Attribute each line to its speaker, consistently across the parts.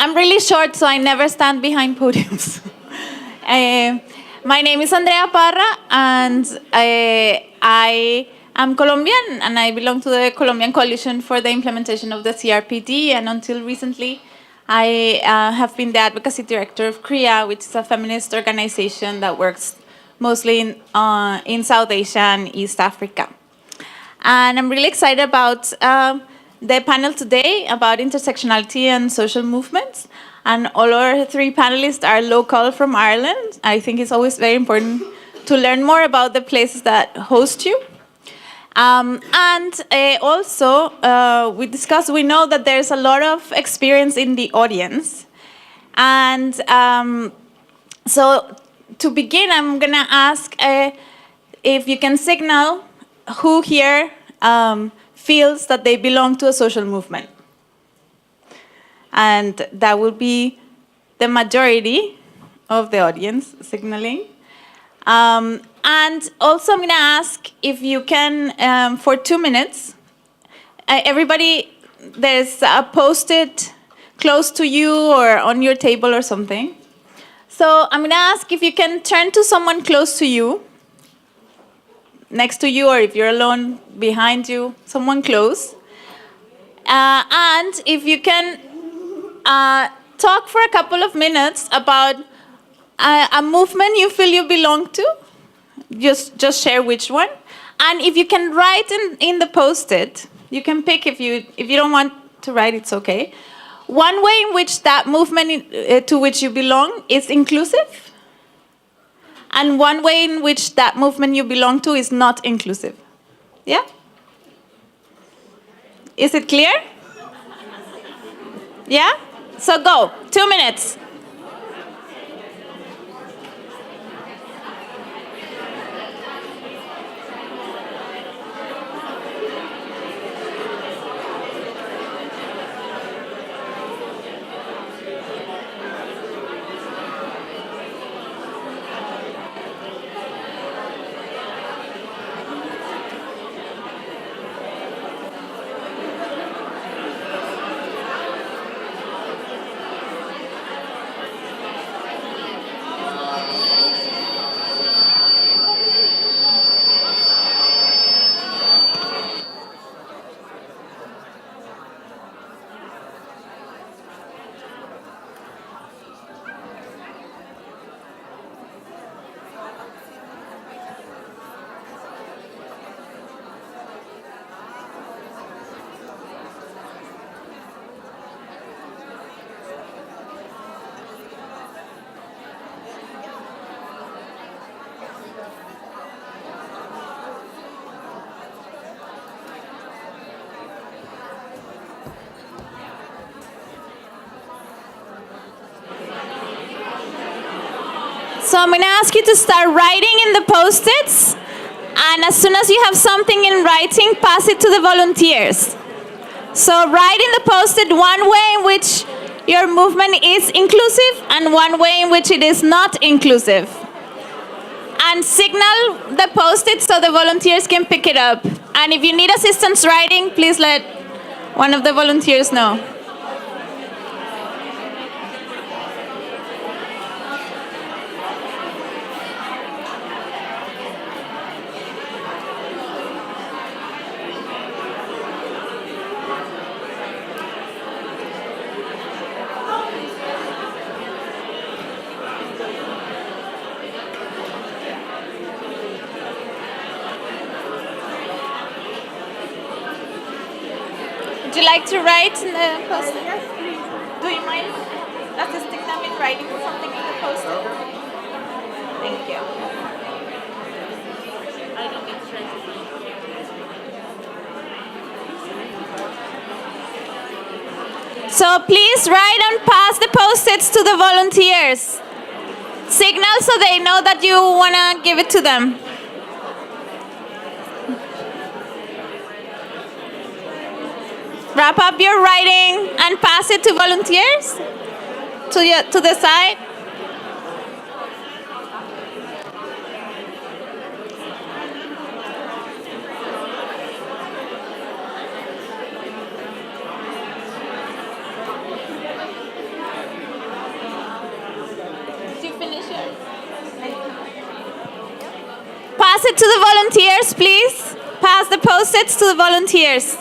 Speaker 1: I'm really short, so I never stand behind podiums. My name is Andrea Parra, and I am Colombian, and I belong to the Colombian Coalition for the Implementation of the CRPD, and until recently, I have been the advocacy director of CREA, which is a feminist organization that works mostly in South Asia and East Africa. And I'm really excited about the panel today about intersectionality and social movements. And all our three panelists are local from Ireland. I think it's always very important to learn more about the places that host you. Also, we know that there's a lot of experience in the audience. And so to begin, I'm going to ask if you can signal who here feels that they belong to a social movement. And that will be the majority of the audience signaling. And also I'm going to ask if you can, for 2 minutes, everybody, there's a post-it close to you or on your table or something. So I'm going to ask if you can turn to someone close to you, next to you, or if you're alone, behind you, someone close. And if you can talk for a couple of minutes about a movement you feel you belong to, just share which one. And if you can write in the post-it, you can pick if you don't want to write, it's okay. One way in which that movement to which you belong is inclusive, and one way in which that movement you belong to is not inclusive. Yeah? Is it clear? Yeah? So go, 2 minutes. So I'm going to ask you to start writing in the post-its, and as soon as you have something in writing, pass it to the volunteers. So write in the post-it one way in which your movement is inclusive and one way in which it is not inclusive. And signal the post-it so the volunteers can pick it up. And if you need assistance writing, please let one of the volunteers know. Would you like to write in the post-it? Yes, please. Do you mind? Let's just stick them in writing something in the post-it. Thank you. So please write and pass the post-its to the volunteers. Signal so they know that you want to give it to them. Wrap up your writing and pass it to volunteers to the side. pass it to the volunteers, please. Pass the post-its to the volunteers.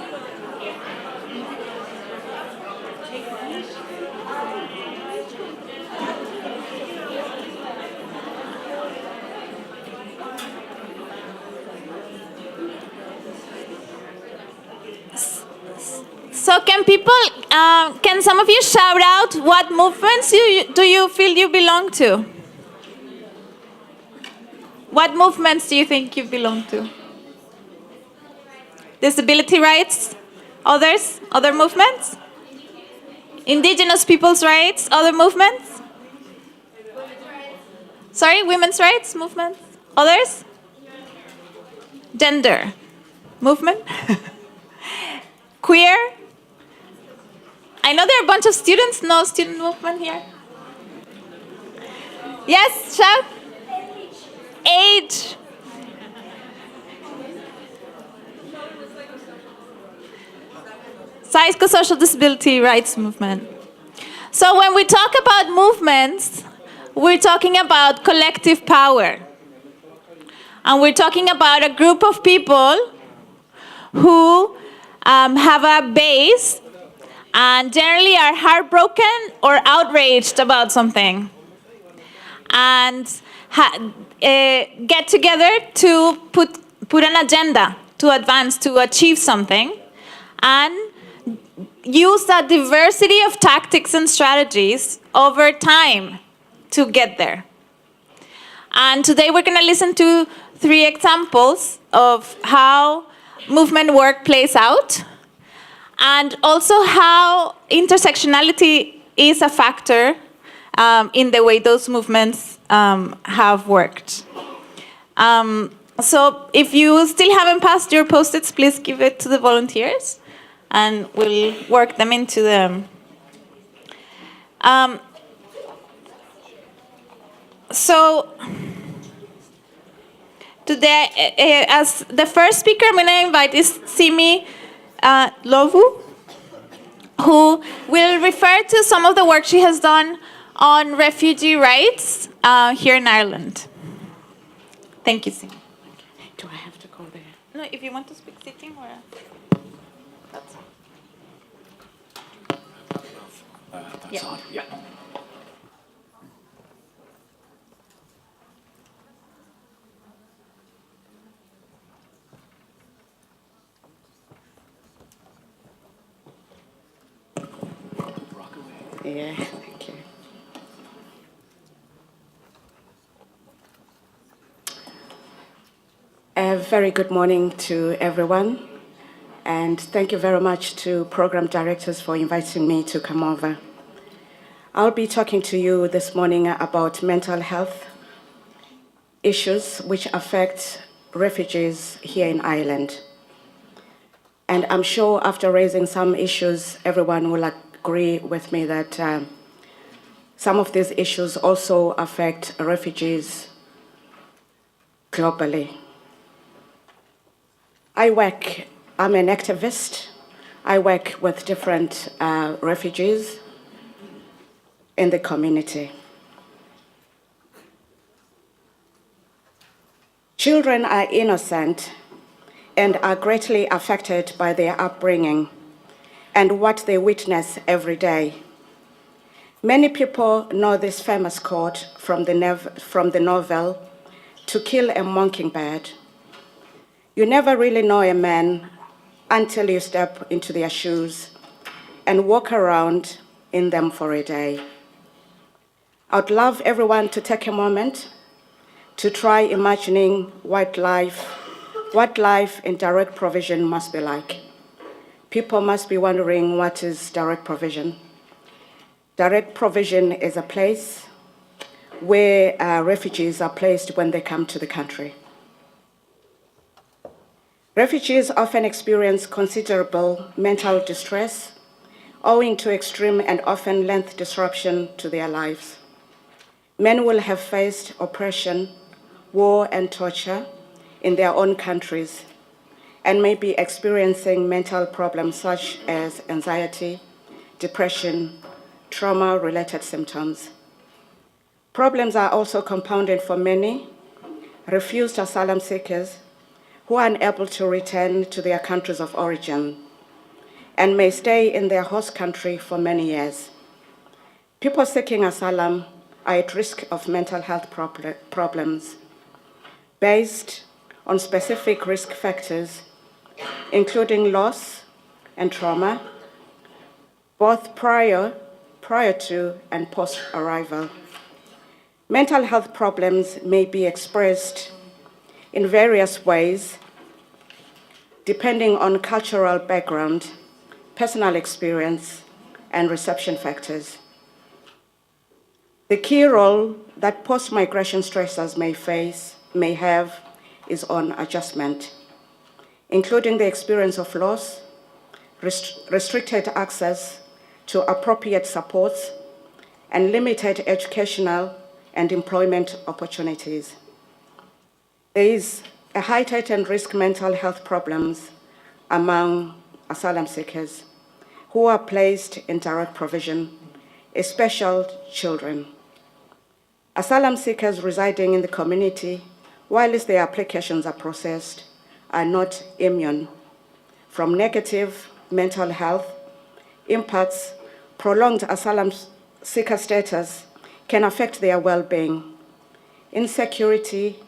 Speaker 1: So can some of you shout out what movements do you feel you belong to? What movements do you think you belong to? Disability rights? Others? Other movements? Indigenous people's rights? Other movements? Sorry, women's rights movements? Others? Gender movement? Queer? I know there are a bunch of students. No student movement here? Yes, shout. Age. Psychosocial disability rights movement. So when we talk about movements, we're talking about collective power. And we're talking about a group of people who have a base and generally are heartbroken or outraged about something. And get together to put an agenda to advance, to achieve something, and use that diversity of tactics and strategies over time to get there. And today we're going to listen to 3 examples of how movement work plays out, and also how intersectionality is a factor in the way those movements have worked. So if you still haven't passed your post-its, please give it to the volunteers, and we'll work them into them. So today, as the first speaker, I'm going to invite is Simi Lovu, who will refer to some of the work she has done on refugee rights here in Ireland. Thank you, Simi.
Speaker 2: Do I have to go there?
Speaker 1: No, if you want to speak sitting or... That's
Speaker 2: That's on. Yeah. Yeah, thank you. A very good morning to everyone, and thank you very much to program directors for inviting me to come over. I'll be talking to you this morning about mental health issues which affect refugees here in Ireland. And I'm sure after raising some issues, everyone will agree with me that some of these issues also affect refugees globally. I'm an activist. I work with different refugees in the community. Children are innocent and are greatly affected by their upbringing and what they witness every day. Many people know this famous quote from the novel, "To Kill a Mockingbird." You never really know a man until you step into their shoes and walk around in them for a day. I'd love everyone to take a moment to try imagining what life in direct provision must be like. People must be wondering, what is direct provision? Direct provision is a place where refugees are placed when they come to the country. Refugees often experience considerable mental distress owing to extreme and often lengthy disruption to their lives. Many will have faced oppression, war, and torture in their own countries and may be experiencing mental problems such as anxiety, depression, trauma-related symptoms. Problems are also compounded for many refused asylum seekers who are unable to return to their countries of origin and may stay in their host country for many years. People seeking asylum are at risk of mental health problems based on specific risk factors, including loss and trauma, both prior to and post-arrival. Mental health problems may be expressed in various ways depending on cultural background, personal experience, and reception factors. The key role that post-migration stressors may have is on adjustment, including the experience of loss, restricted access to appropriate supports, and limited educational and employment opportunities. There is a heightened risk mental health problems among asylum seekers who are placed in direct provision, especially children. Asylum seekers residing in the community, whilst their applications are processed, are not immune from negative mental health impacts. Prolonged asylum seeker status can affect their well-being. Insecurity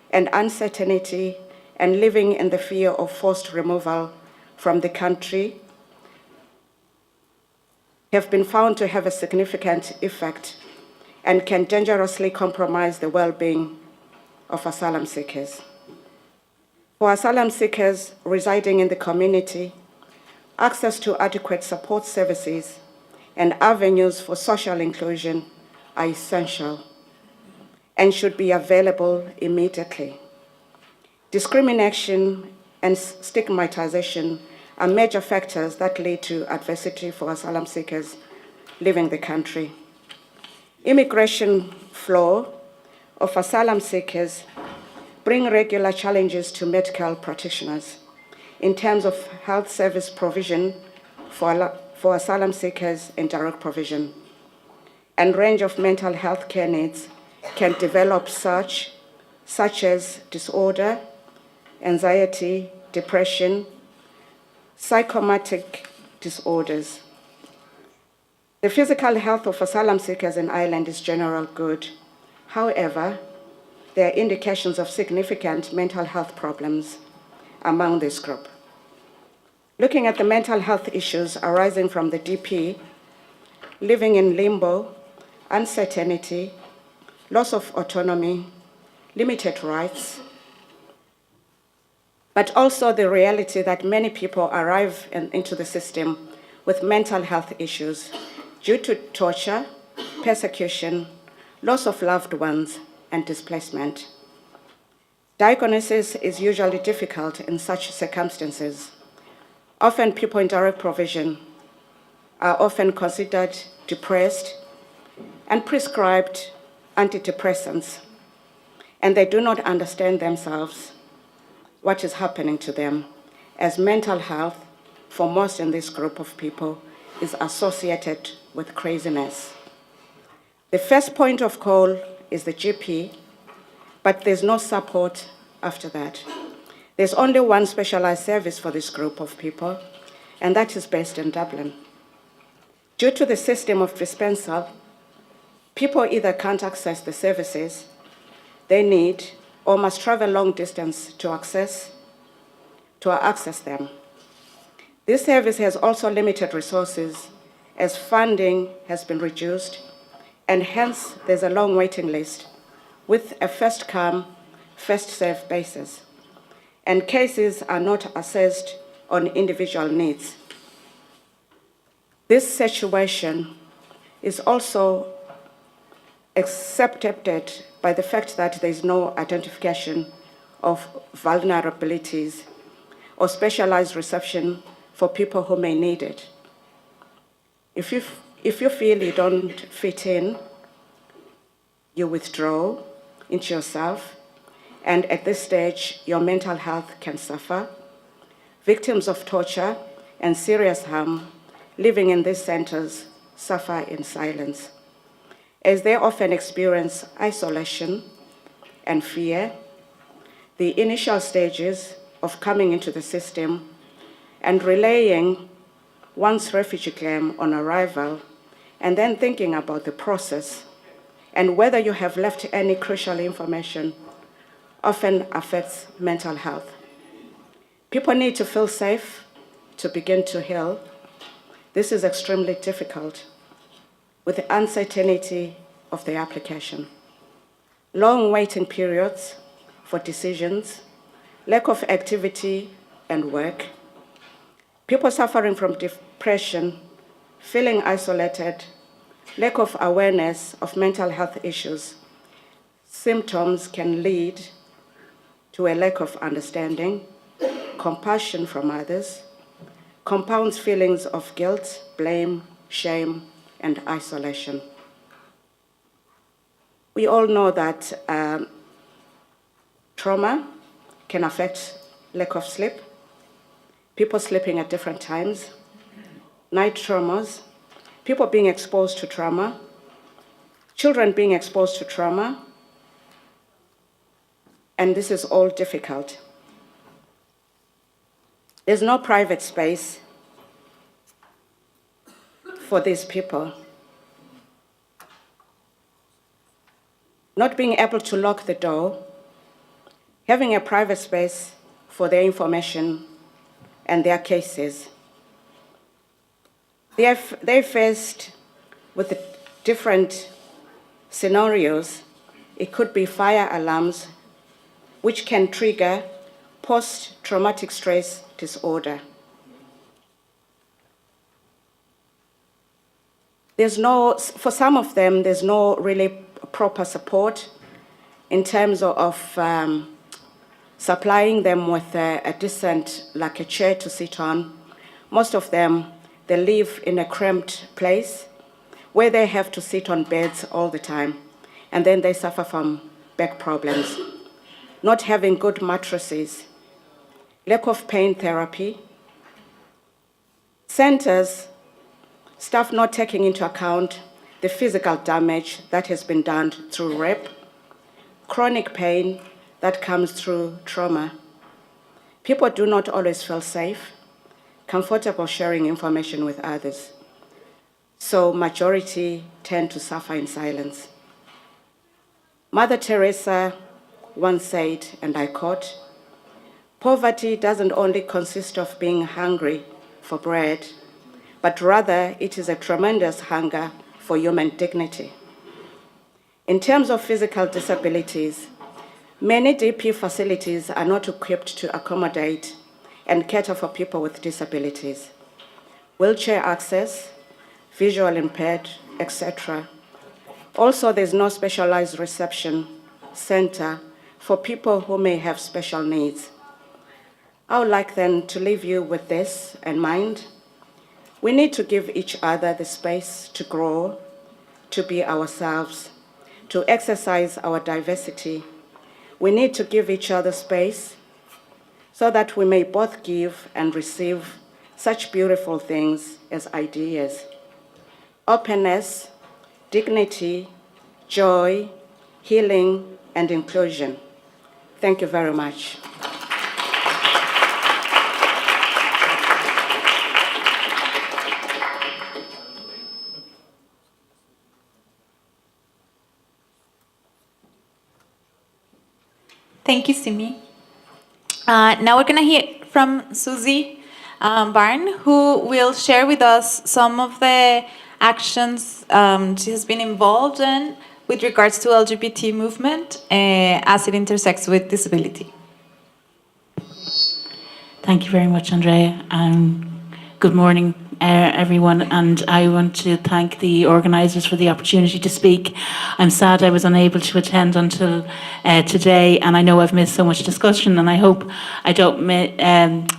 Speaker 2: and uncertainty and living in the fear of forced removal from the country have been found to have a significant effect and can dangerously compromise the well-being of asylum seekers. For asylum seekers residing in the community, access to adequate support services and avenues for social inclusion are essential and should be available immediately. Discrimination and stigmatization are major factors that lead to adversity for asylum seekers leaving the country. Immigration flow of asylum seekers bring regular challenges to medical practitioners in terms of health service provision for asylum seekers in direct provision, and range of mental health care needs can develop such as disorder, anxiety, depression, psychosomatic disorders. The physical health of asylum seekers in Ireland is generally good. However, there are indications of significant mental health problems among this group. Looking at the mental health issues arising from the DP, living in limbo, uncertainty, loss of autonomy, limited rights, but also the reality that many people arrive into the system with mental health issues due to torture, persecution, loss of loved ones, and displacement. Diagnosis is usually difficult in such circumstances. Often people in direct provision are often considered depressed and prescribed antidepressants, and they do not understand themselves what is happening to them, as mental health for most in this group of people is associated with craziness. The first point of call is the GP, but there's no support after that. There's only one specialized service for this group of people, and that is based in Dublin. Due to the system of dispensal, people either can't access the services they need or must travel long distance to access them. This service has also limited resources as funding has been reduced, and hence there's a long waiting list with a first come, first served basis, and cases are not assessed on individual needs. This situation is also accepted by the fact that there is no identification of vulnerabilities or specialized reception for people who may need it. If you feel you don't fit in, you withdraw into yourself, and at this stage, your mental health can suffer. Victims of torture and serious harm living in these centers suffer in silence, as they often experience isolation and fear the initial stages of coming into the system and relaying one's refugee claim on arrival, and then thinking about the process and whether you have left any crucial information often affects mental health. People need to feel safe to begin to heal. This is extremely difficult with the uncertainty of the application. Long waiting periods for decisions, lack of activity and work, people suffering from depression, feeling isolated, lack of awareness of mental health issues. Symptoms can lead to a lack of understanding, compassion from others, compounds feelings of guilt, blame, shame, and isolation. We all know that trauma can affect lack of sleep, people sleeping at different times, night traumas, people being exposed to trauma, children being exposed to trauma, and this is all difficult. There's no private space for these people. Not being able to lock the door, having a private space for their information and their cases. They're faced with different scenarios. It could be fire alarms, which can trigger post-traumatic stress disorder. For some of them, there's no really proper support in terms of supplying them with a decent, like a chair to sit on. Most of them, they live in a cramped place where they have to sit on beds all the time, and then they suffer from back problems. Not having good mattresses, lack of pain therapy, centers, staff not taking into account the physical damage that has been done through rape, chronic pain that comes through trauma. People do not always feel safe, comfortable sharing information with others. So majority tend to suffer in silence. Mother Teresa once said, and I quote, "Poverty doesn't only consist of being hungry for bread, but rather it is a tremendous hunger for human dignity." In terms of physical disabilities, many DP facilities are not equipped to accommodate and cater for people with disabilities. Wheelchair access, visual impaired, etc. Also, there's no specialized reception center for people who may have special needs. I would like then to leave you with this in mind. We need to give each other the space to grow, to be ourselves, to exercise our diversity. We need to give each other space so that we may both give and receive such beautiful things as ideas. Openness, dignity, joy, healing, and inclusion. Thank you very much.
Speaker 1: Thank you, Simi. Now we're going to hear from Susie Barn, who will share with us some of the actions she has been involved in with regards to LGBT movement as it intersects with disability.
Speaker 3: Thank you very much, Andrea, and good morning, everyone. And I want to thank the organisers for the opportunity to speak. I'm sad I was unable to attend until today, and I know I've missed so much discussion, and I hope I don't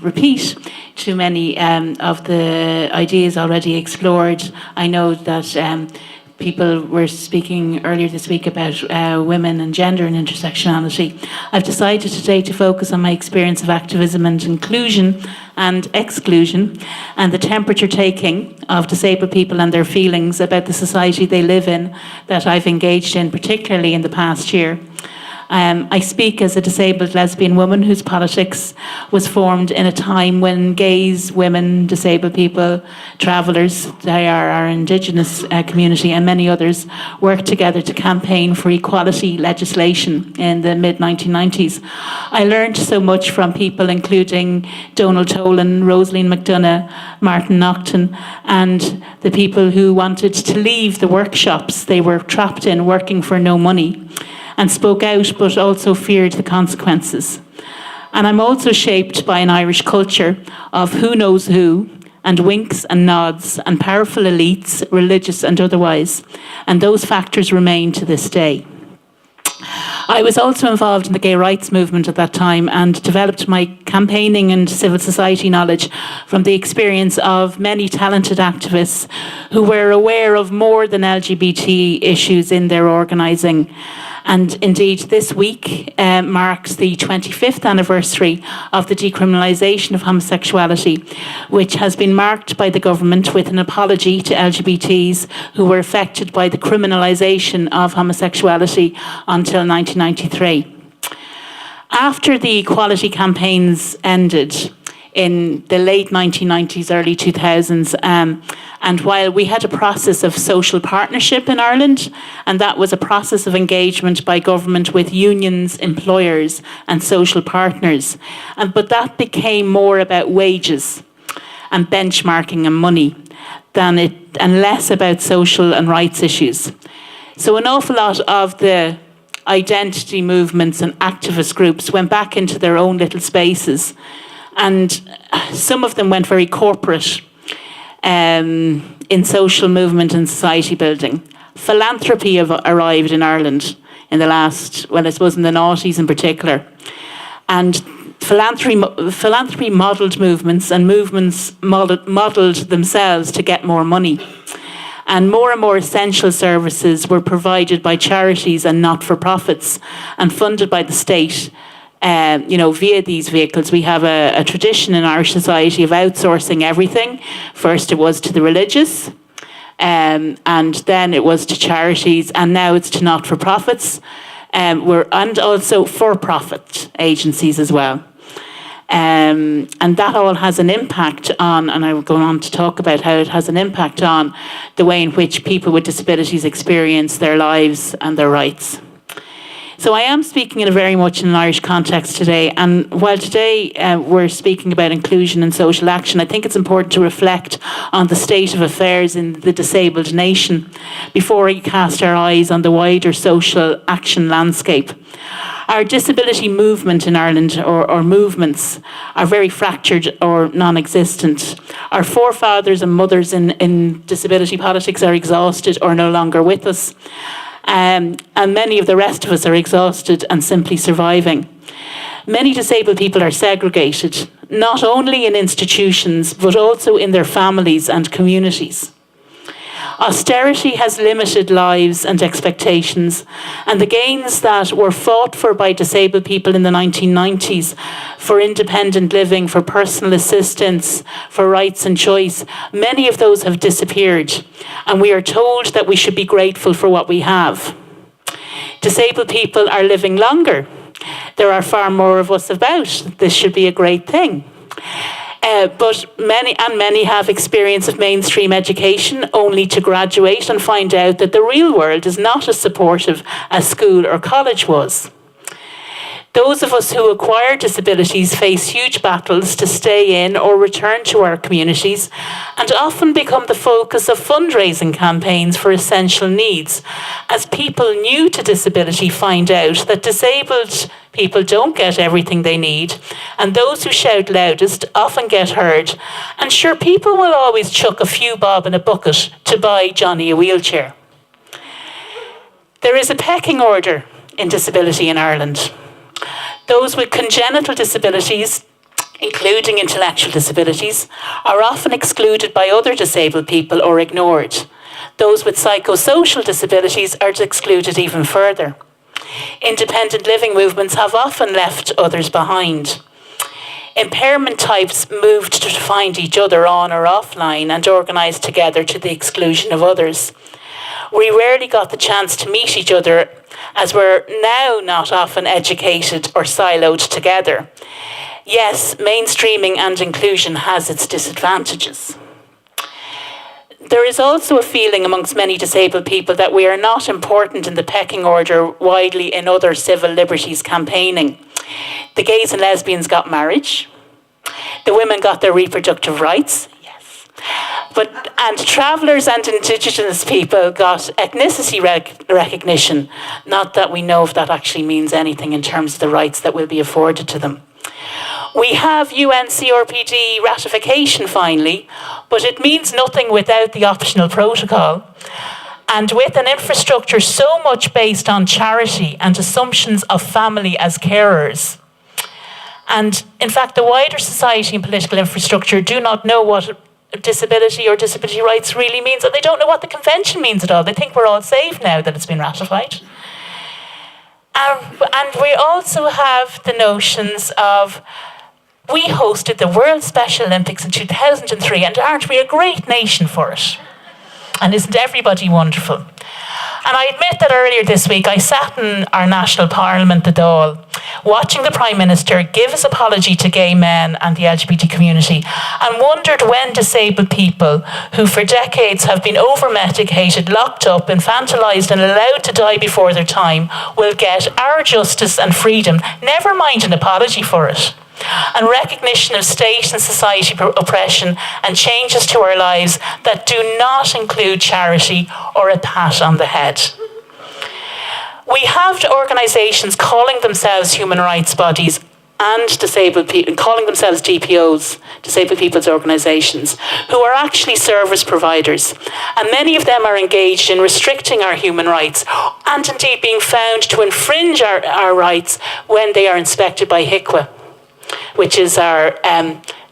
Speaker 3: repeat too many of the ideas already explored. I know that people were speaking earlier this week about women and gender and intersectionality. I've decided today to focus on my experience of activism and inclusion and exclusion, and the temperature taking of disabled people and their feelings about the society they live in that I've engaged in, particularly in the past year. I speak as a disabled lesbian woman whose politics was formed in a time when gays, women, disabled people, travellers, they are our Indigenous community and many others, worked together to campaign for equality legislation in the mid-1990s. I learned so much from people including Donald Tolan, Rosaleen McDonough, Martin Naughton, and the people who wanted to leave the workshops they were trapped in working for no money, and spoke out but also feared the consequences. And I'm also shaped by an Irish culture of who knows who, and winks and nods, and powerful elites, religious and otherwise, and those factors remain to this day. I was also involved in the gay rights movement at that time and developed my campaigning and civil society knowledge from the experience of many talented activists who were aware of more than LGBT issues in their organising. And indeed, this week marks the 25th anniversary of the Decriminalization of Homosexuality, which has been marked by the government with an apology to LGBTs who were affected by the criminalization of homosexuality until 1993. After the equality campaigns ended in the late 1990s, early 2000s, and while we had a process of social partnership in Ireland, and that was a process of engagement by government with unions, employers and social partners, but that became more about wages and benchmarking and money and less about social and rights issues. So an awful lot of the identity movements and activist groups went back into their own little spaces, and some of them went very corporate in social movement and society building. Philanthropy arrived in Ireland in the last, well, I suppose in the noughties in particular. And philanthropy modelled movements, and movements modelled themselves to get more money. And more essential services were provided by charities and not-for-profits and funded by the state. Via these vehicles. We have a tradition in Irish society of outsourcing everything. First it was to the religious, and then it was to charities, and now it's to not-for-profits, and also for-profit agencies as well. And that all has an impact on, and I will go on to talk about how it has an impact on the way in which people with disabilities experience their lives and their rights. So I am speaking in a very much in an Irish context today, and while today we're speaking about inclusion and social action, I think it's important to reflect on the state of affairs in the disabled nation before we cast our eyes on the wider social action landscape. Our disability movement in Ireland, or movements, are very fractured or non-existent. Our forefathers and mothers in disability politics are exhausted or no longer with us. And many of the rest of us are exhausted and simply surviving. Many disabled people are segregated, not only in institutions, but also in their families and communities. Austerity has limited lives and expectations, and the gains that were fought for by disabled people in the 1990s for independent living, for personal assistance, for rights and choice, many of those have disappeared, and we are told that we should be grateful for what we have. Disabled people are living longer. There are far more of us about. This should be a great thing. But many have experience of mainstream education only to graduate and find out that the real world is not as supportive as school or college was. Those of us who acquire disabilities face huge battles to stay in or return to our communities, and often become the focus of fundraising campaigns for essential needs, as people new to disability find out that disabled people don't get everything they need, and those who shout loudest often get heard. And sure, people will always chuck a few bob in a bucket to buy Johnny a wheelchair. There is a pecking order in disability in Ireland. Those with congenital disabilities, including intellectual disabilities, are often excluded by other disabled people or ignored. Those with psychosocial disabilities are excluded even further. Independent living movements have often left others behind. Impairment types moved to find each other on or offline and organised together to the exclusion of others. We rarely got the chance to meet each other, as we're now not often educated or siloed together. Yes, mainstreaming and inclusion has its disadvantages. There is also a feeling amongst many disabled people that we are not important in the pecking order widely in other civil liberties campaigning. The gays and lesbians got marriage. The women got their reproductive rights. Yes. And travellers and Indigenous people got ethnicity recognition. Not that we know if that actually means anything in terms of the rights that will be afforded to them. We have UNCRPD ratification finally, but it means nothing without the optional protocol. And with an infrastructure so much based on charity and assumptions of family as carers. And in fact, the wider society and political infrastructure do not know what disability or disability rights really means, and they don't know what the convention means at all. They think we're all safe now that it's been ratified. And we also have the notions of, we hosted the World Special Olympics in 2003, and aren't we a great nation for it? And isn't everybody wonderful? And I admit that earlier this week I sat in our national parliament, the Dáil, watching the Prime Minister give his apology to gay men and the LGBT community, and wondered when disabled people who for decades have been over-medicated, locked up, infantilised and allowed to die before their time will get our justice and freedom, never mind an apology for it, and recognition of state and society oppression and changes to our lives that do not include charity or a pat on the head. We have organisations calling themselves human rights bodies and disabled people, calling themselves DPOs, disabled people's organisations, who are actually service providers. And many of them are engaged in restricting our human rights and indeed being found to infringe our rights when they are inspected by HICWA, which is our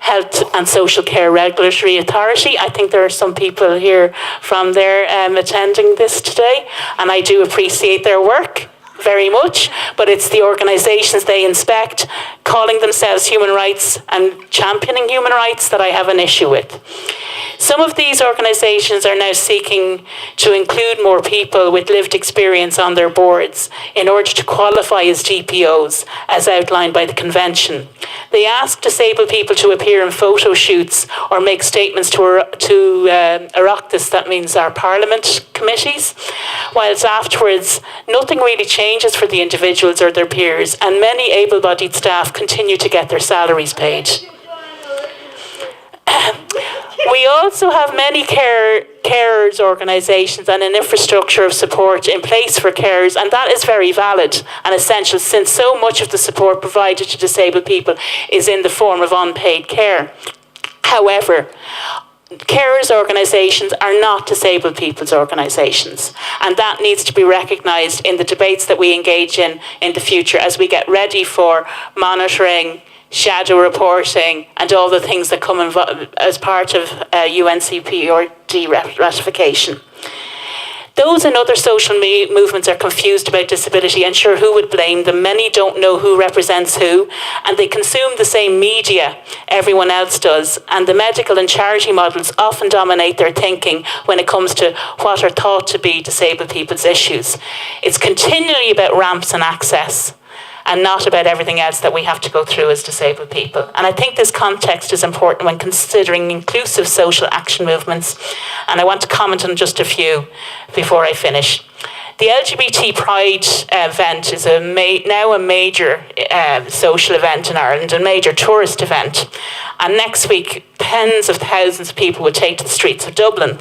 Speaker 3: Health and Social Care Regulatory Authority. I think there are some people here from there attending this today, and I do appreciate their work very much, but it's the organisations they inspect, calling themselves human rights and championing human rights, that I have an issue with. Some of these organisations are now seeking to include more people with lived experience on their boards in order to qualify as DPOs, as outlined by the Convention. They ask disabled people to appear in photo shoots or make statements to Oireachtas, that means our Parliament committees, whilst afterwards nothing really changes for the individuals or their peers, and many able-bodied staff continue to get their salaries paid. We also have many carers organisations and an infrastructure of support in place for carers, and that is very valid and essential, since so much of the support provided to disabled people is in the form of unpaid care. However, carers organisations are not disabled people's organisations, and that needs to be recognised in the debates that we engage in the future as we get ready for monitoring, shadow reporting and all the things that come as part of UNCPRD ratification. Those in other social movements are confused about disability, and sure, who would blame them? Many don't know who represents who, and they consume the same media everyone else does, and the medical and charity models often dominate their thinking when it comes to what are thought to be disabled people's issues. It's continually about ramps and access, and not about everything else that we have to go through as disabled people. And I think this context is important when considering inclusive social action movements, and I want to comment on just a few before I finish. The LGBT Pride event is now a major social event in Ireland, a major tourist event. And next week, tens of thousands of people will take to the streets of Dublin,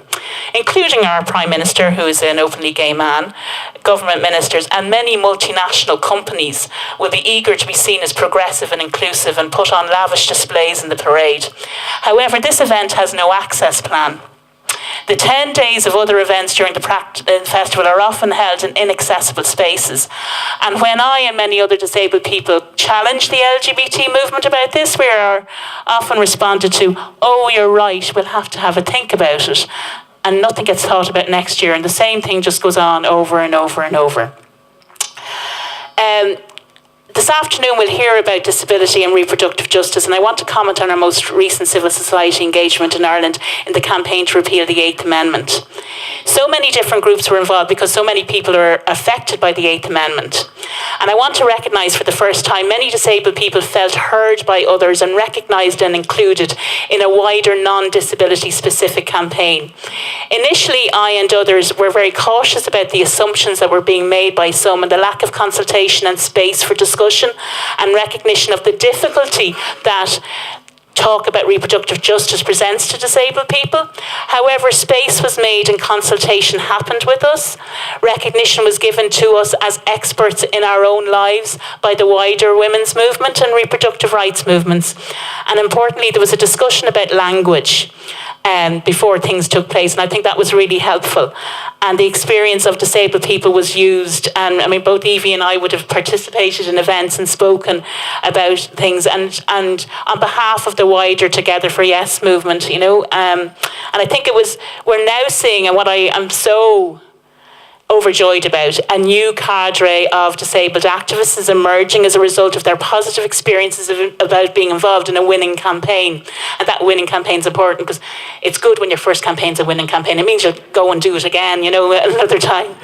Speaker 3: including our Prime Minister, who is an openly gay man, government ministers, and many multinational companies will be eager to be seen as progressive and inclusive and put on lavish displays in the parade. However, this event has no access plan. The 10 days of other events during the festival are often held in inaccessible spaces. And when I and many other disabled people challenge the LGBT movement about this, we are often responded to, "Oh, you're right, we'll have to have a think about it." And nothing gets thought about next year, and the same thing just goes on over and over and over. This afternoon we'll hear about disability and reproductive justice, and I want to comment on our most recent civil society engagement in Ireland in the campaign to repeal the 8th Amendment. So many different groups were involved because so many people are affected by the 8th Amendment. And I want to recognise for the first time many disabled people felt heard by others and recognised and included in a wider non-disability specific campaign. Initially, I and others were very cautious about the assumptions that were being made by some and the lack of consultation and space for discussion and recognition of the difficulty that talk about reproductive justice presents to disabled people. However, space was made and consultation happened with us. Recognition was given to us as experts in our own lives by the wider women's movement and reproductive rights movements. And importantly, there was a discussion about language before things took place, and I think that was really helpful. And the experience of disabled people was used, and I mean, both Evie and I would have participated in events and spoken about things, and on behalf of the wider Together for Yes movement, you know, and I think we're now seeing, and what I am so overjoyed about, a new cadre of disabled activists is emerging as a result of their positive experiences about being involved in a winning campaign. And that winning campaign is important because it's good when your first campaign's a winning campaign. It means you'll go and do it again, you know, another time.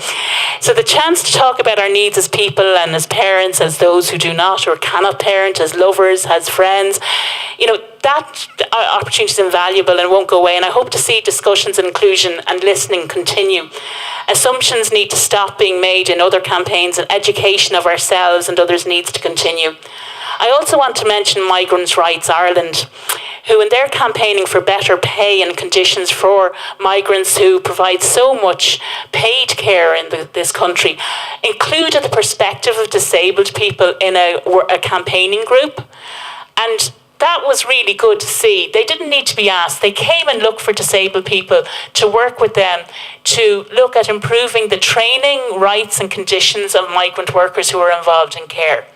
Speaker 3: So the chance to talk about our needs as people and as parents, as those who do not or cannot parent, as lovers, as friends, you know, that opportunity is invaluable and won't go away. And I hope to see discussions and inclusion and listening continue. Assumptions need to stop being made in other campaigns, and education of ourselves and others needs to continue. I also want to mention Migrants' Rights Ireland, who in their campaigning for better pay and conditions for migrants who provide so much paid care in this country, included the perspective of disabled people in a campaigning group. And that was really good to see. They didn't need to be asked. They came and looked for disabled people to work with them, to look at improving the training, rights and conditions of migrant workers who are involved in care.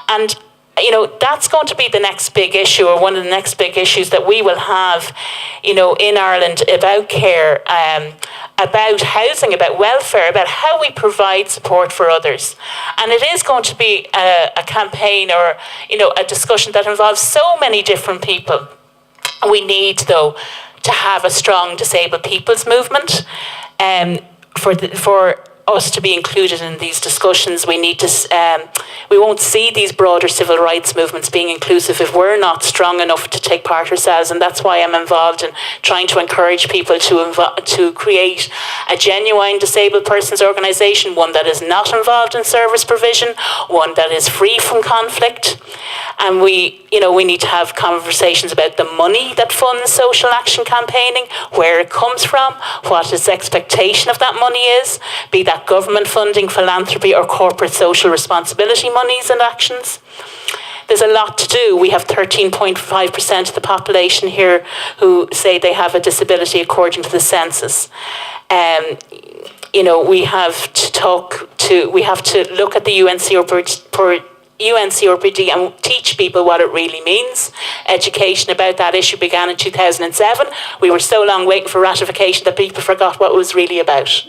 Speaker 3: And you know, that's going to be the next big issue, or one of the next big issues that we will have, you know, in Ireland about care, about housing, about welfare, about how we provide support for others. And it is going to be a campaign, or, you know, a discussion that involves so many different people. We need, though, to have a strong disabled people's movement. For us to be included in these discussions, we need to. We won't see these broader civil rights movements being inclusive if we're not strong enough to take part ourselves, and that's why I'm involved in trying to encourage people to create a genuine disabled persons organisation, one that is not involved in service provision, one that is free from conflict, and we need to have conversations about the money that funds social action campaigning, where it comes from, what its expectation of that money is, be that government funding, philanthropy or corporate social responsibility monies and actions. There's a lot to do. We have 13.5% of the population here who say they have a disability according to the census. We have to look at the UNCRPD and teach people what it really means. Education about that issue began in 2007. We were so long waiting for ratification that people forgot what it was really about.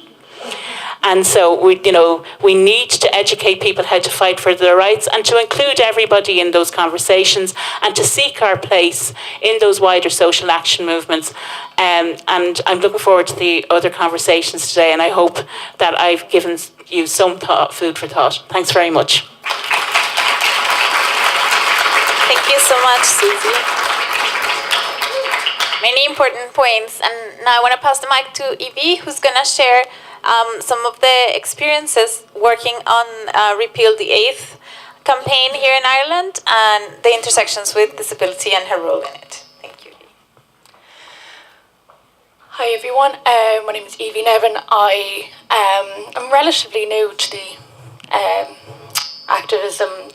Speaker 3: And so we need to educate people how to fight for their rights and to include everybody in those conversations and to seek our place in those wider social action movements. And I'm looking forward to the other conversations today, and I hope that I've given you some food for thought. Thanks very much.
Speaker 1: Thank you so much, Susie. Many important points. And now I want to pass the mic to Evie, who's going to share some of the experiences working on Repeal the 8th campaign here in Ireland and the intersections with disability and her role in it. Thank you.
Speaker 4: Hi everyone, my name is Evie Nevin. I am relatively new to the activism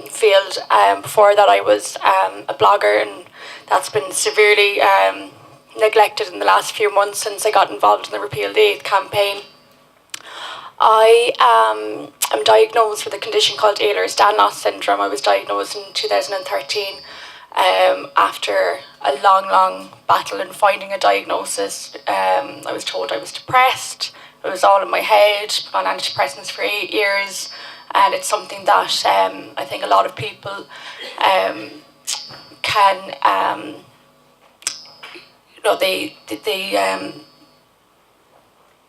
Speaker 4: field. Before that I was a blogger, and that's been severely neglected in the last few months since I got involved in the Repeal the 8th campaign. I am diagnosed with a condition called Ehlers-Danlos syndrome. I was diagnosed in 2013 after a long battle in finding a diagnosis. I was told I was depressed. It was all in my head. Been on antidepressants for 8 years. and it's something that I think a lot of people can,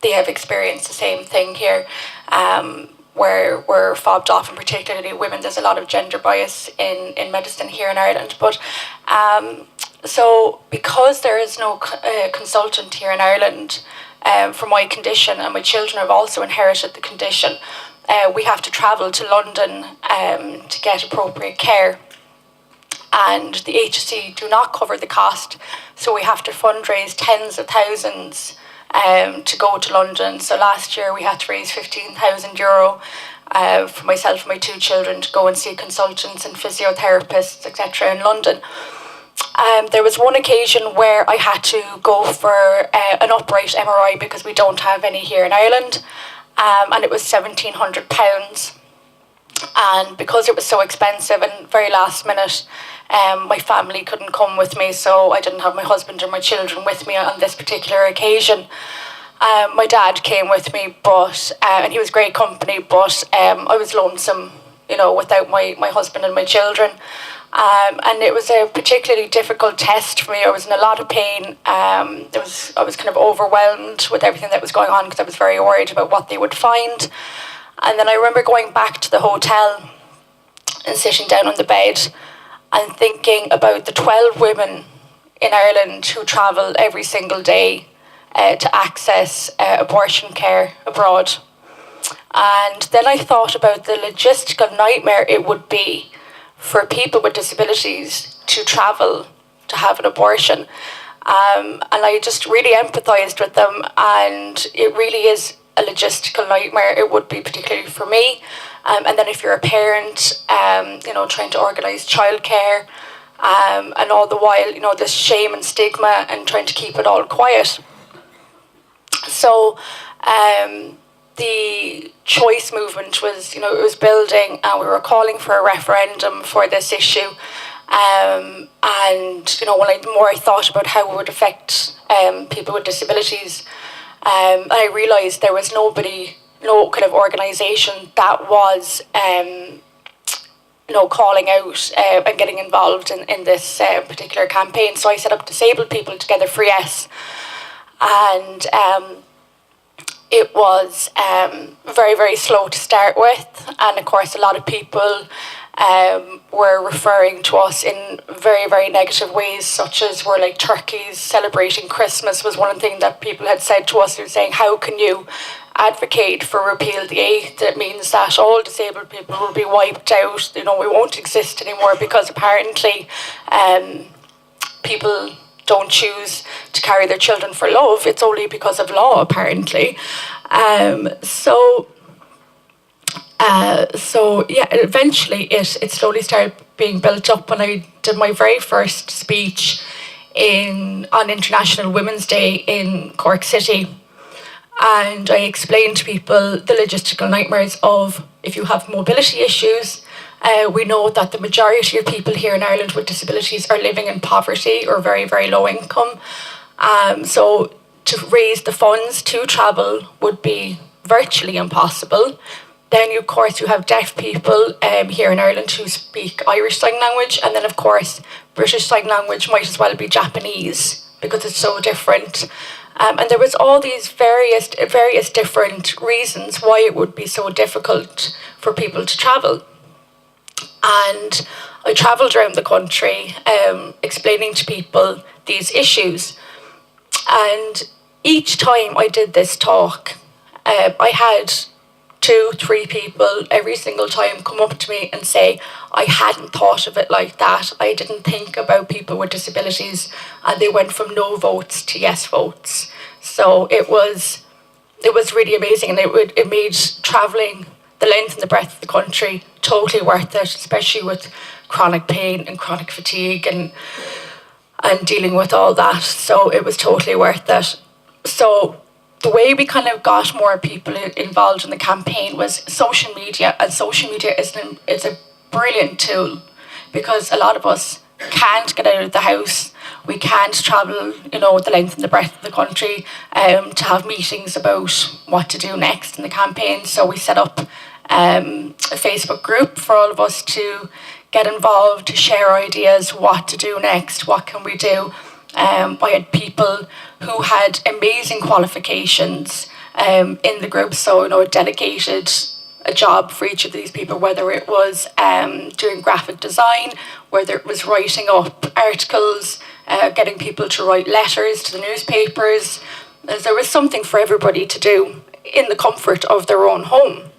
Speaker 4: they have experienced the same thing here, where we're fobbed off, and particularly women. There's a lot of gender bias in medicine here in Ireland. But so because there is no consultant here in Ireland for my condition, and my children have also inherited the condition, we have to travel to London to get appropriate care. And the HSE do not cover the cost, so we have to fundraise tens of thousands to go to London. So last year we had to raise €15,000 for myself and my 2 children to go and see consultants and physiotherapists, etc. in London. There was one occasion where I had to go for an upright MRI because we don't have any here in Ireland, and it was £1,700. And because it was so expensive and very last minute, my family couldn't come with me, so I didn't have my husband or my children with me on this particular occasion. My dad came with me, but and he was great company, but I was lonesome, without my husband and my children. And it was a particularly difficult test for me. I was in a lot of pain. I was kind of overwhelmed with everything that was going on because I was very worried about what they would find. And then I remember going back to the hotel and sitting down on the bed and thinking about the 12 women in Ireland who travel every single day to access abortion care abroad. And then I thought about the logistical nightmare it would be for people with disabilities to travel to have an abortion. And I just really empathised with them, and it really is a logistical nightmare. It would be particularly for me. And then if you're a parent, trying to organise childcare, and all the while, this shame and stigma and trying to keep it all quiet. So the choice movement was, it was building, and we were calling for a referendum for this issue. And, the more I thought about how it would affect people with disabilities, I realised there was no kind of organisation that was, calling out and getting involved in this particular campaign. So I set up Disabled People Together for Yes. And it was very, very slow to start with. And of course, a lot of people were referring to us in very, very negative ways, such as we're like turkeys celebrating Christmas was one thing that people had said to us. They were saying, how can you advocate for repeal the 8th? It means that all disabled people will be wiped out. We won't exist anymore because apparently people don't choose to carry their children for love. It's only because of law, apparently. Eventually it slowly started being built up when I did my very first speech on International Women's Day in Cork City. And I explained to people the logistical nightmares of if you have mobility issues. We know that the majority of people here in Ireland with disabilities are living in poverty or very, very low income. So to raise the funds to travel would be virtually impossible. Then, of course, you have deaf people here in Ireland who speak Irish Sign Language. And then, of course, British Sign Language might as well be Japanese because it's so different. And there was all these various different reasons why it would be so difficult for people to travel. And I travelled around the country explaining to people these issues. And each time I did this talk, I had 2-3 people every single time come up to me and say, I hadn't thought of it like that. I didn't think about people with disabilities. And they went from no votes to yes votes. So it was really amazing. And it made travelling the length and the breadth of the country totally worth it, especially with chronic pain and chronic fatigue and dealing with all that. So it was totally worth it. So the way we kind of got more people involved in the campaign was social media. And social media is a brilliant tool because a lot of us can't get out of the house. We can't travel, the length and the breadth of the country to have meetings about what to do next in the campaign. So we set up a Facebook group for all of us to get involved, to share ideas, what to do next, what can we do. I had people who had amazing qualifications in the group, so delegated a job for each of these people, whether it was doing graphic design, whether it was writing up articles, getting people to write letters to the newspapers. There was something for everybody to do in the comfort of their own home.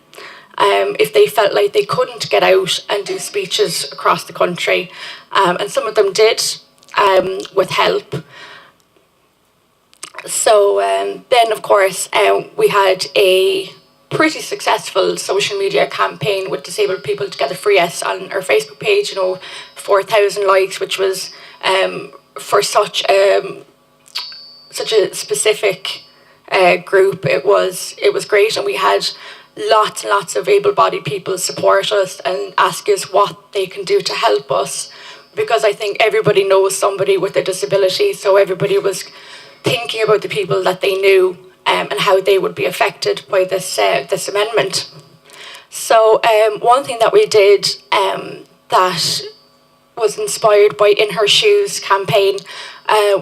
Speaker 4: If they felt like they couldn't get out and do speeches across the country. And some of them did, with help. So then, of course, we had a pretty successful social media campaign with Disabled People Together for Yes on our Facebook page, 4,000 likes, which was for such a specific group. It was great, and we had lots and lots of able-bodied people support us and ask us what they can do to help us, because I think everybody knows somebody with a disability, so everybody was thinking about the people that they knew and how they would be affected by this amendment. So one thing that we did that was inspired by In Her Shoes campaign,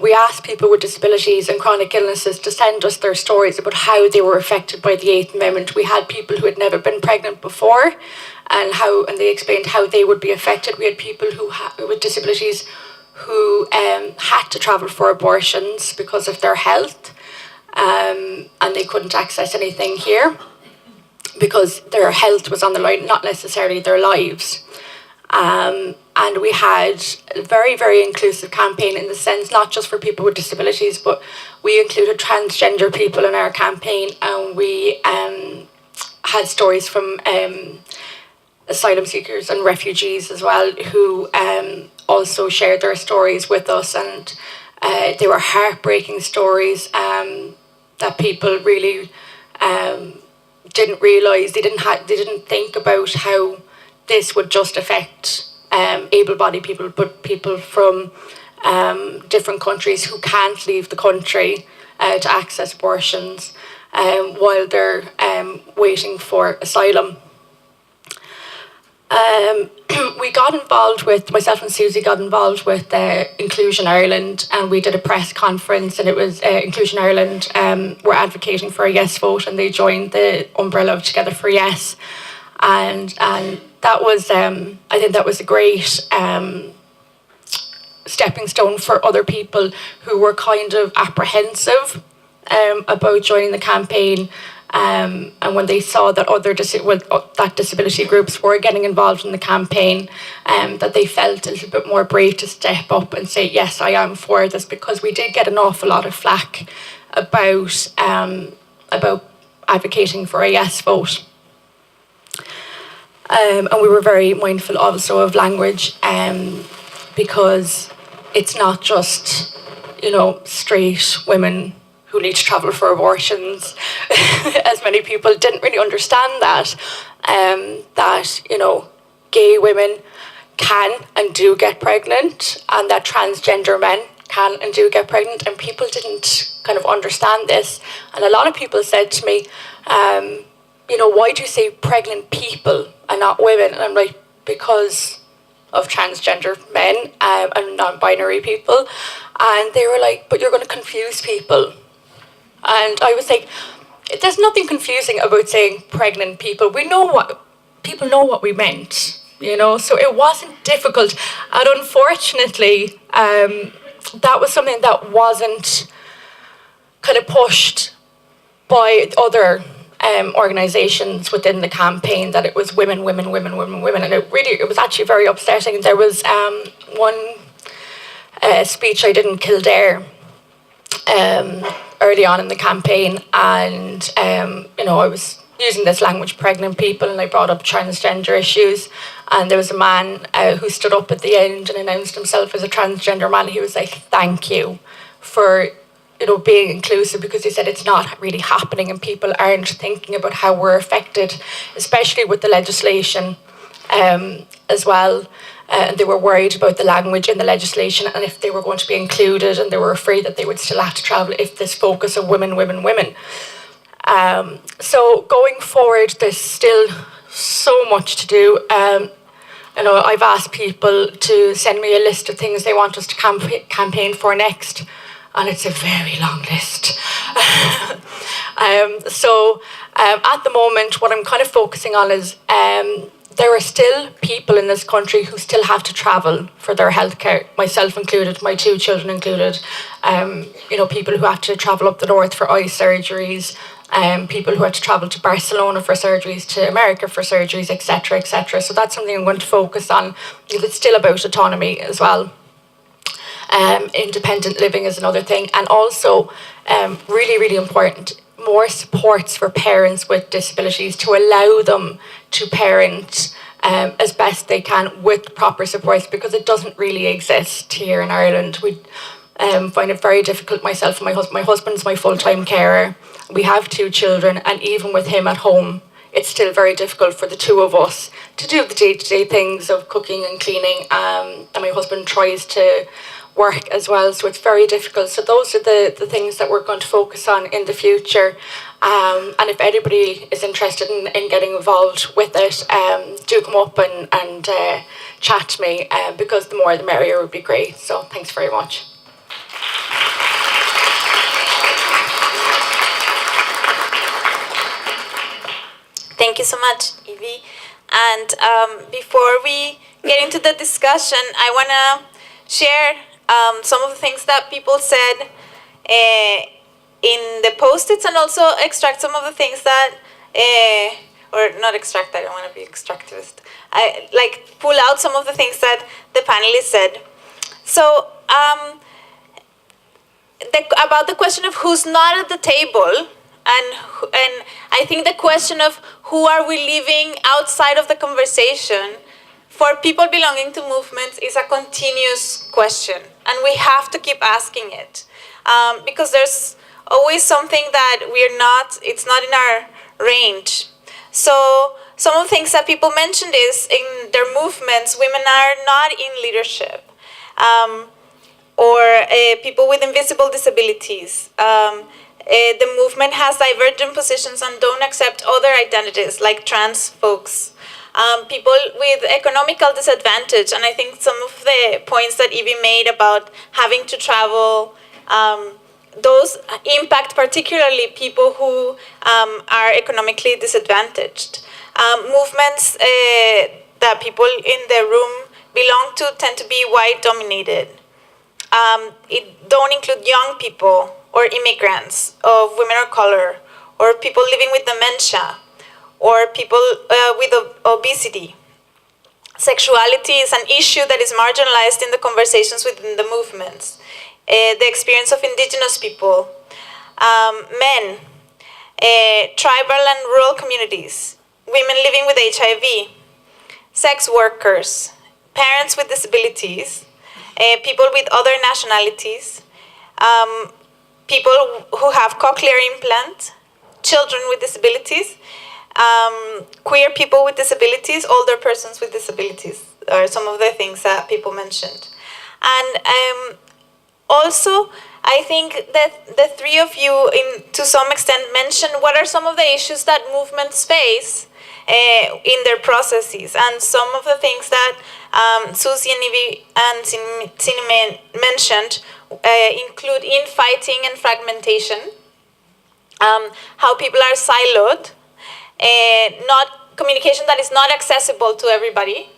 Speaker 4: we asked people with disabilities and chronic illnesses to send us their stories about how they were affected by the 8th Amendment. We had people who had never been pregnant before and they explained how they would be affected. We had people with disabilities who had to travel for abortions because of their health, and they couldn't access anything here because their health was on the line, not necessarily their lives. And we had a very, very inclusive campaign in the sense, not just for people with disabilities, but we included transgender people in our campaign, and we had stories from asylum seekers and refugees as well, who also shared their stories with us, and they were heartbreaking stories that people really didn't realise. They didn't think about how this would just affect able-bodied people, but people from different countries who can't leave the country to access abortions while they're waiting for asylum. We got involved with, myself and Susie got involved with Inclusion Ireland, and we did a press conference, and it was Inclusion Ireland were advocating for a yes vote, and they joined the umbrella of Together for Yes. And that was, I think that was a great stepping stone for other people who were kind of apprehensive about joining the campaign. And when they saw that that disability groups were getting involved in the campaign, that they felt a little bit more brave to step up and say, yes, I am for this, because we did get an awful lot of flack about advocating for a yes vote. And we were very mindful also of language, because it's not just, straight women who need to travel for abortions, as many people didn't really understand that, gay women can and do get pregnant, and that transgender men can and do get pregnant, and people didn't kind of understand this. And a lot of people said to me, why do you say pregnant people and not women? And I'm like, because of transgender men and non-binary people. And they were like, but you're going to confuse people. And I was like, there's nothing confusing about saying pregnant people. People know what we meant, so it wasn't difficult. And unfortunately, that was something that wasn't kind of pushed by other organisations within the campaign, that it was women, and it was actually very upsetting. There was one speech I did in Kildare early on in the campaign, and I was using this language, pregnant people, and I brought up transgender issues, and there was a man who stood up at the end and announced himself as a transgender man. He was like, thank you for being inclusive, because he said it's not really happening and people aren't thinking about how we're affected, especially with the legislation as well. And they were worried about the language in the legislation and if they were going to be included, and they were afraid that they would still have to travel if this focus of women. So going forward, there's still so much to do. I've asked people to send me a list of things they want us to campaign for next, and it's a very long list. At the moment, what I'm kind of focusing on is there are still people in this country who still have to travel for their healthcare, myself included, my 2 children included. People who have to travel up the north for eye surgeries, people who have to travel to Barcelona for surgeries, to America for surgeries, etc., etc. So that's something I'm going to focus on, because it's still about autonomy as well. Independent living is another thing, and also really, really important, more supports for parents with disabilities, to allow them to parent as best they can with proper supports, because it doesn't really exist here in Ireland. We find it very difficult, myself and my husband. My husband's my full-time carer. We have 2 children, and even with him at home, it's still very difficult for the 2 of us to do the day-to-day things of cooking and cleaning, and my husband tries to work as well, so it's very difficult. So those are the things that we're going to focus on in the future, and if anybody is interested in getting involved with it, do come up and chat to me, because the more the merrier would be great. So thanks very much.
Speaker 1: Thank you so much, Evie. And before we get into the discussion, I want to share some of the things that people said in the post-its, and also extract some of the things that, or not extract, I don't want to be extractivist. I pull out some of the things that the panelists said. So about the question of who's not at the table, and I think the question of who are we leaving outside of the conversation for people belonging to movements is a continuous question, and we have to keep asking it, because there's always something that it's not in our range. So some of the things that people mentioned is, in their movements, women are not in leadership, or people with invisible disabilities. The movement has divergent positions and don't accept other identities, like trans folks. People with economical disadvantage, and I think some of the points that Evie made about having to travel, those impact particularly people who are economically disadvantaged. Movements that people in the room belong to tend to be white dominated. It don't include young people or immigrants, of women of color, or people living with dementia, or people with obesity. Sexuality is an issue that is marginalized in the conversations within the movements. The experience of indigenous people, men, tribal and rural communities, women living with HIV, sex workers, parents with disabilities, people with other nationalities, people who have cochlear implants, children with disabilities, queer people with disabilities, older persons with disabilities, are some of the things that people mentioned. And also, I think that the 3 of you, to some extent, mentioned what are some of the issues that movements face in their processes, and some of the things that Susie and Evie and Cindy mentioned include infighting and fragmentation, how people are siloed, not communication that is not accessible to everybody,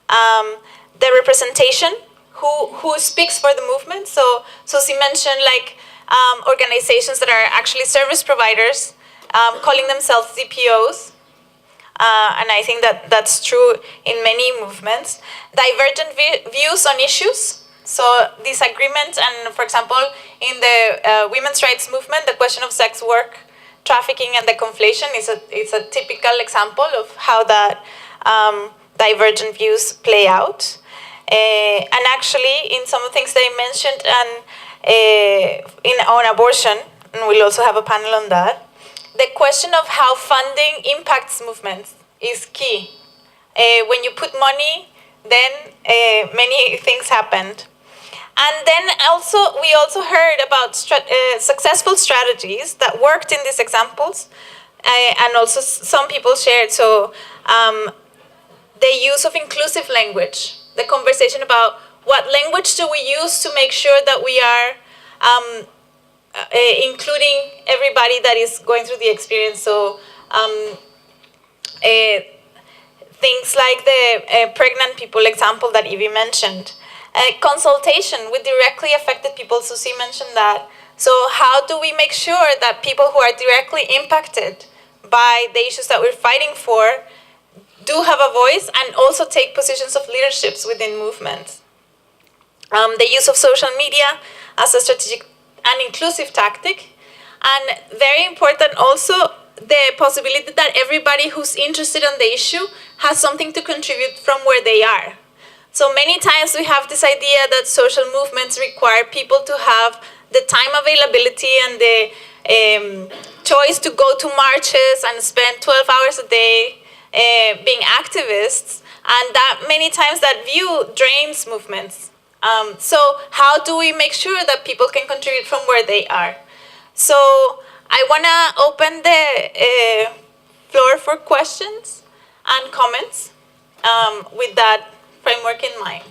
Speaker 1: the representation, who speaks for the movement. So Susie mentioned organizations that are actually service providers, calling themselves CPOs. And I think that that's true in many movements. Divergent views on issues. So disagreement, and for example, in the women's rights movement, the question of sex work, trafficking, and the conflation is a typical example of how that divergent views play out. And actually, in some of the things they mentioned, and on abortion, and we'll also have a panel on that, the question of how funding impacts movements is key. When you put money, then many things happened. And then we also heard about successful strategies that worked in these examples, and also some people shared. So the use of inclusive language, the conversation about what language do we use to make sure that we are including everybody that is going through the experience. So things like the pregnant people example that Evie mentioned. Consultation with directly affected people, Susie mentioned that. So how do we make sure that people who are directly impacted by the issues that we're fighting for do have a voice and also take positions of leaderships within movements? The use of social media as a strategic and inclusive tactic. And very important also, the possibility that everybody who's interested in the issue has something to contribute from where they are. So many times we have this idea that social movements require people to have the time availability and the choice to go to marches and spend 12 hours a day being activists, and that many times that view drains movements. So how do we make sure that people can contribute from where they are? So I want to open the floor for questions and comments with that framework in mind.